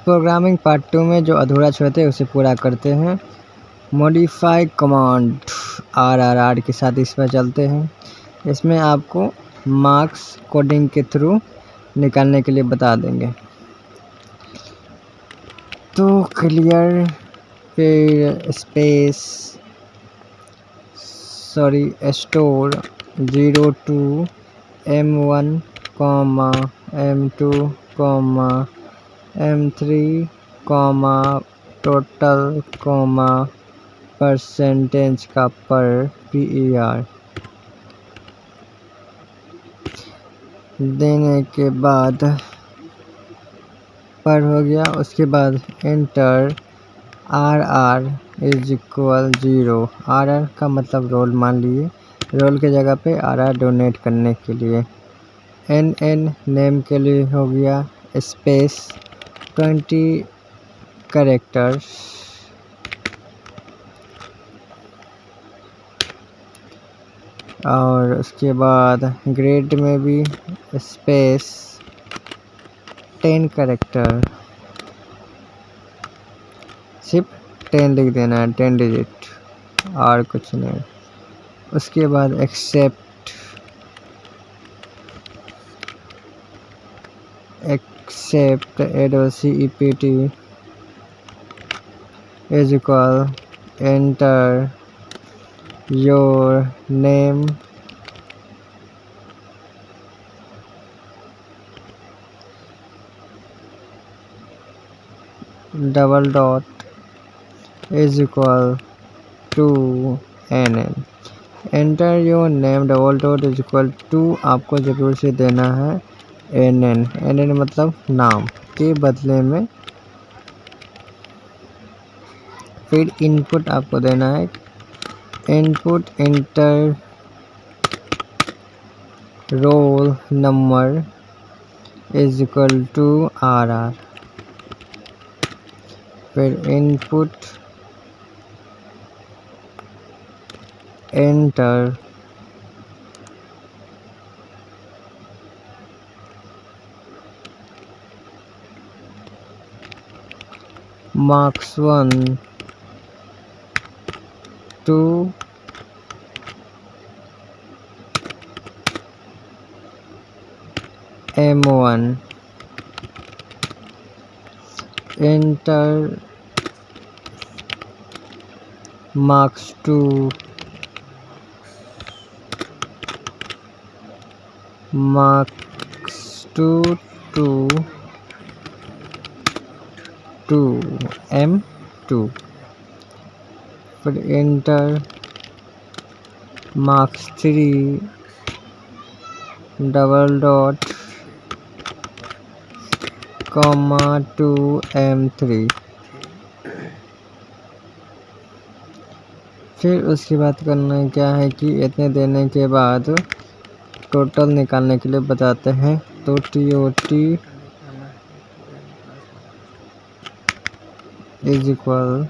Programming part 2 में जो अधूरा छोड़ते हैं उसे पूरा करते हैं। मॉडिफाई कमांड RRR के साथ इसमें चलते हैं। इसमें आपको मार्क्स कोडिंग के थ्रू निकालने के लिए बता देंगे। तो क्लियर फिर space store 02 M1 M2 M3 total percentage का पर PER देने के बाद पर हो गया। उसके बाद enter RR is equal 0। RR का मतलब रोल मान लिए, रोल के जगह पे RR डोनेट करने के लिए। NN नेम के लिए हो गया स्पेस 20 कैरेक्टर्स। और उसके बाद ग्रेड में भी स्पेस 10 कैरेक्टर, सिर्फ 10 लिख देना है, 10 डिजिट और कुछ नहीं। उसके बाद accept CEPT is equal enter your name double dot is equal to NN। Enter your name double dot is equal to आपको जरूर से देना है NN मतलब नाम के बदले में। फिर इनपुट आपको देना है, input enter roll number is equal to RR। फिर input enter marks 1 to M1 enter marks 2 to M2। फिर enter marks 3 double dot to M3। फिर उसके बाद करना क्या है कि इतने देने के बाद टोटल निकालने के लिए बताते हैं। तो TOT is equal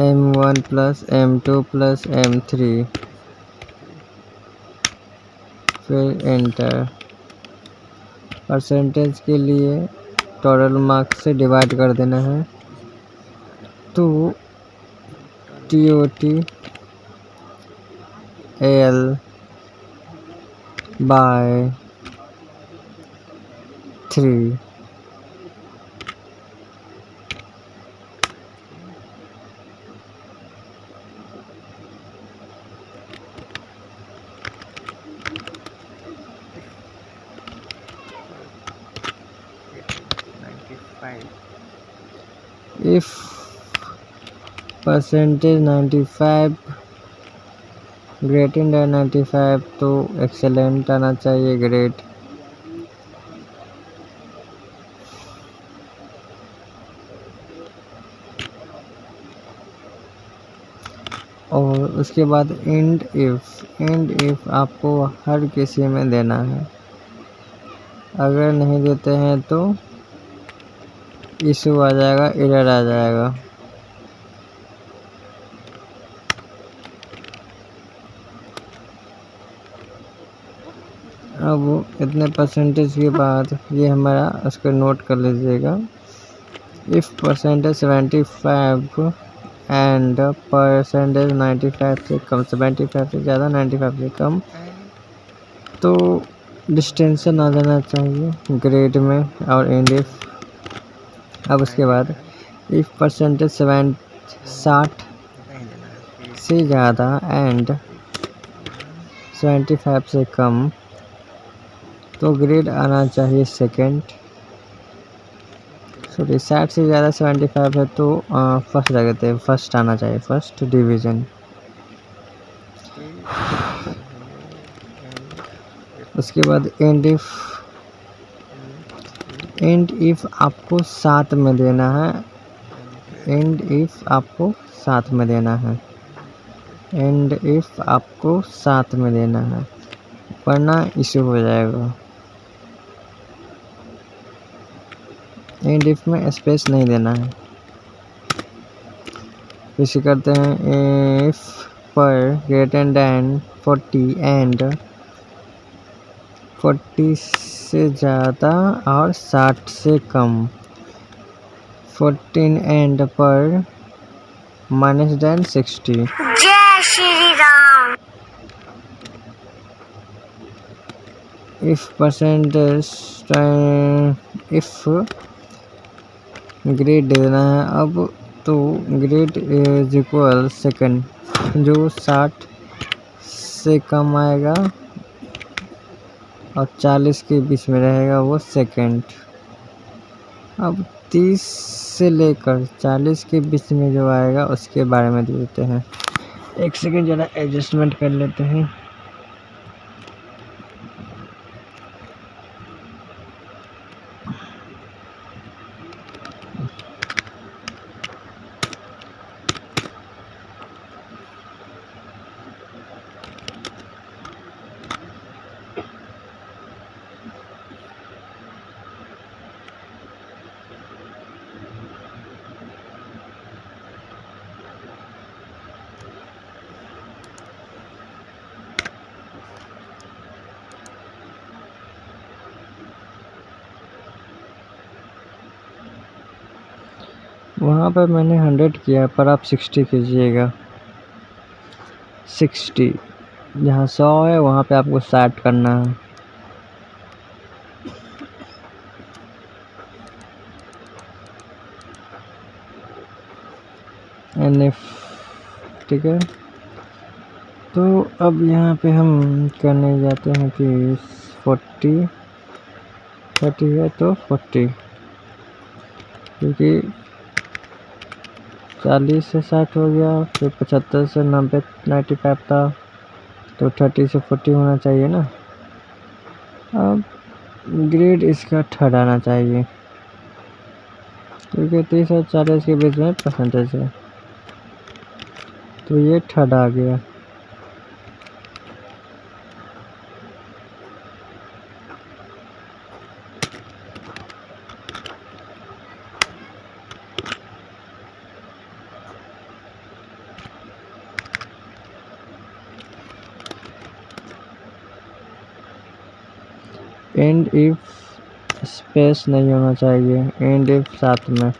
M1 plus M2 plus M3। फिर एंटर। परसेंटेज के लिए टोटल मार्क्स से डिवाइड कर देना है। तो TOT L by 3। If percentage 95 greater than 95 तो एक्सेलेंट आना चाहिए ग्रेड। और उसके बाद एंड इफ आपको हर किसी में देना है। अगर नहीं देते हैं तो इशू आ जाएगा, एरर आ जाएगा। अब इतने परसेंटेज के बाद ये हमारा उसको नोट कर लीजिएगा। इफ़ परसेंटेज 75 एंड परसेंटेज 95 से कम, 75 से ज़्यादा 95 से कम, तो डिस्टेंशन आ जाना चाहिए ग्रेड में और एंड इफ। अब उसके बाद इफ़ परसेंटेज 60 से ज़्यादा एंड 75 से कम, तो ग्रेड आना चाहिए सेकंड। सॉरी 60 से ज़्यादा 75 है तो फर्स्ट लगते हैं, फर्स्ट आना चाहिए, फर्स्ट डिवीज़न। उसके बाद एंड इफ़ आपको साथ में देना है, एंड इफ़ आपको साथ में देना है, एंड इफ़ आपको साथ में देना है, वरना इशू हो जाएगा। एंड इफ में स्पेस नहीं देना है। इसे करते हैं इफ पर ग्रेटर देन 40 एंड 40 से ज़्यादा और 60 से कम, 14 एंड पर माइनस देन 60। जय Shri Ram. If percentage if grade देना है अब, तो ग्रेड इज इक्वल सेकंड, जो 60 से कम आएगा और 40 के बीच में रहेगा वो सेकंड। अब 30 से लेकर 40 के बीच में जो आएगा उसके बारे में देते हैं। एक सेकंड ज़रा एडजस्टमेंट कर लेते हैं। वहाँ पर मैंने 100 किया, पर आप 60 कीजिएगा। 60 जहाँ 100 है वहाँ पे आपको 60 करना है। NF ठीक है। तो अब यहाँ पे हम करने जाते हैं कि 30 है तो 40, क्योंकि 40 से 60 हो गया, फिर 75 से 90 95 था, तो 30 से 40 होना चाहिए ना। अब ग्रेड इसका थर्ड आना चाहिए, क्योंकि 30 और 40 के बीच में परसेंटेज है, तो ये थर्ड आ गया। एंड इफ स्पेस नहीं होना चाहिए, एंड इफ साथ में,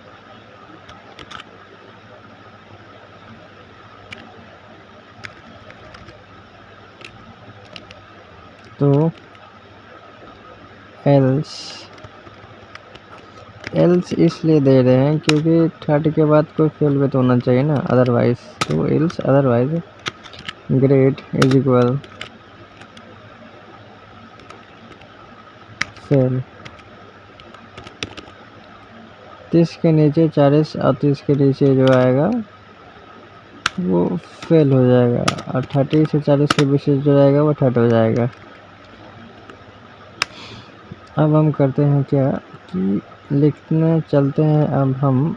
तो एल्स इसलिए दे रहे हैं क्योंकि थर्ड के बाद कोई फेल भी तो होना चाहिए ना, अदरवाइज, तो else otherwise grade is equal fail. 30 के नीचे 40 और 30 के नीचे जो आएगा वो फेल हो जाएगा, और 30 से 40 के बीच जो जाएगा वो थर्ड हो जाएगा। अब हम करते हैं क्या कि लिखने चलते हैं अब हम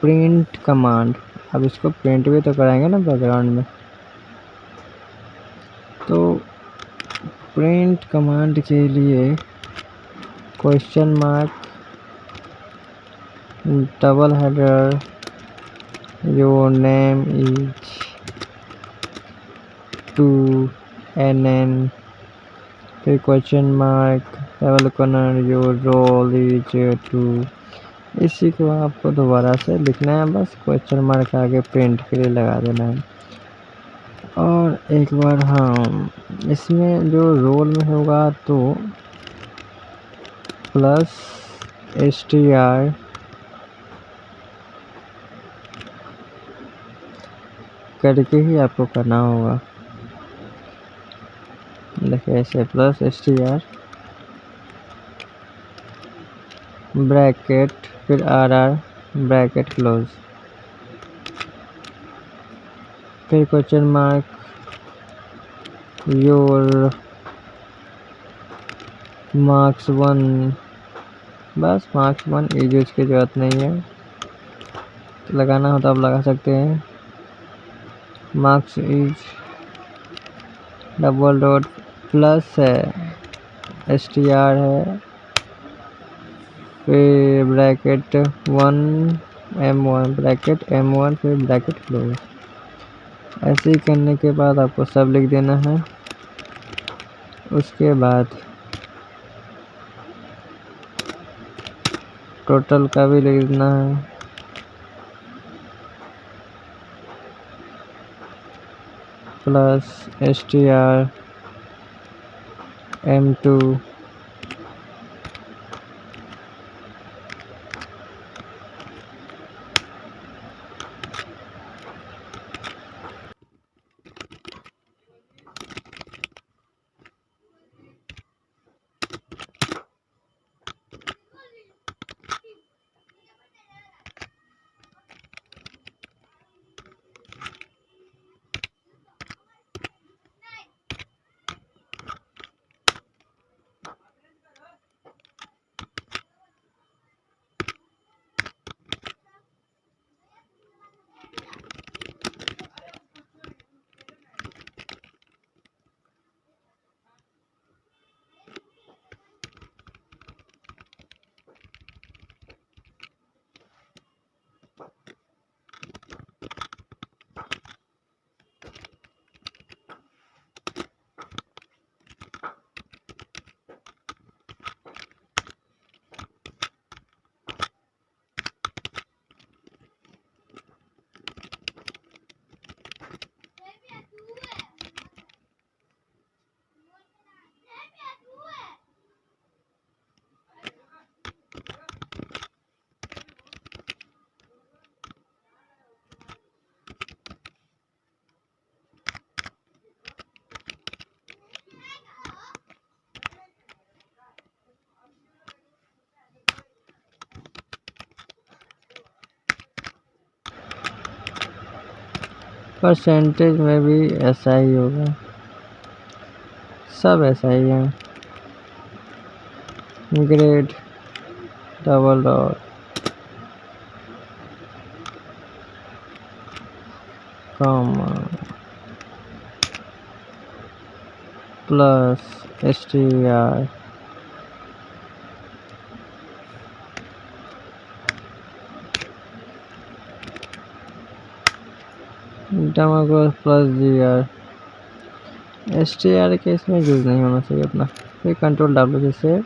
प्रिंट कमांड। अब इसको प्रिंट भी तो कराएंगे ना बैकग्राउंड में, तो प्रिंट कमांड के लिए question mark double header your name is 2 NN फिर question mark level corner your roll is to. इसी को आपको दोबारा से लिखना है, बस क्वेश्चन मार्क आगे प्रिंट के लिए लगा देना है। और एक बार हाँ, इसमें जो रोल में होगा तो प्लस str करके ही आपको करना होगा। देखिए ऐसे प्लस str ब्रैकेट फिर ब्रैकेट क्लोज, फिर क्वेश्चन मार्क योर मार्क्स 1, बस मार्क्स 1 यूज की जरूरत नहीं है, तो लगाना हो तो आप लगा सकते हैं। Marks is double dot plus है str है फिर ब्रैकेट 1 m1 ब्रैकेट m1 फिर ब्रैकेट क्लोज। ऐसे ही करने के बाद आपको सब लिख देना है। उसके बाद टोटल का भी लिख देना है। प्लस str m2 परसेंटेज में भी ऐसा ही होगा, सब ऐसा ही है। Grade double dot comma plus str plus gr। str के इसमें यूज नहीं होना चाहिए अपना। फिर कंट्रोल W से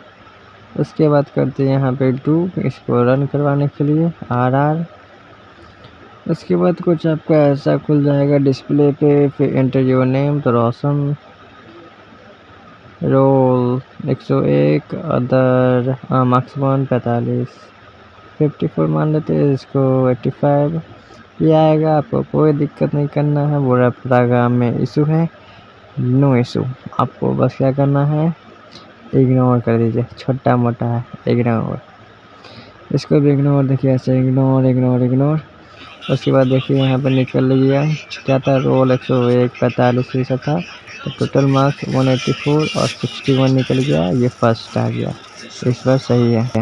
उसके बाद करते हैं यहाँ पे 2 इसको रन करवाने के लिए rr। उसके बाद कुछ आपका ऐसा खुल जाएगा डिस्प्ले पे। फिर एंटर योर नेम तो रोशन, रोल 101, अदर मार्क्स 1 45, 54 मान लेते हैं इसको 85। ये आएगा, आपको कोई दिक्कत नहीं करना है। पूरा प्रोग्राम में इशू है, नो इशू। आपको बस क्या करना है, इग्नोर कर दीजिए, छोटा मोटा है इग्नोर, इसको भी इग्नोर। देखिए ऐसे इग्नोर इग्नोर इग्नोर। उसके बाद देखिए यहाँ पर निकल गया क्या था, रोल 101 45 ऐसा था, तो टोटल मार्क्स 184 और 61 निकल गया। ये फर्स्ट आ गया, इस बार सही है।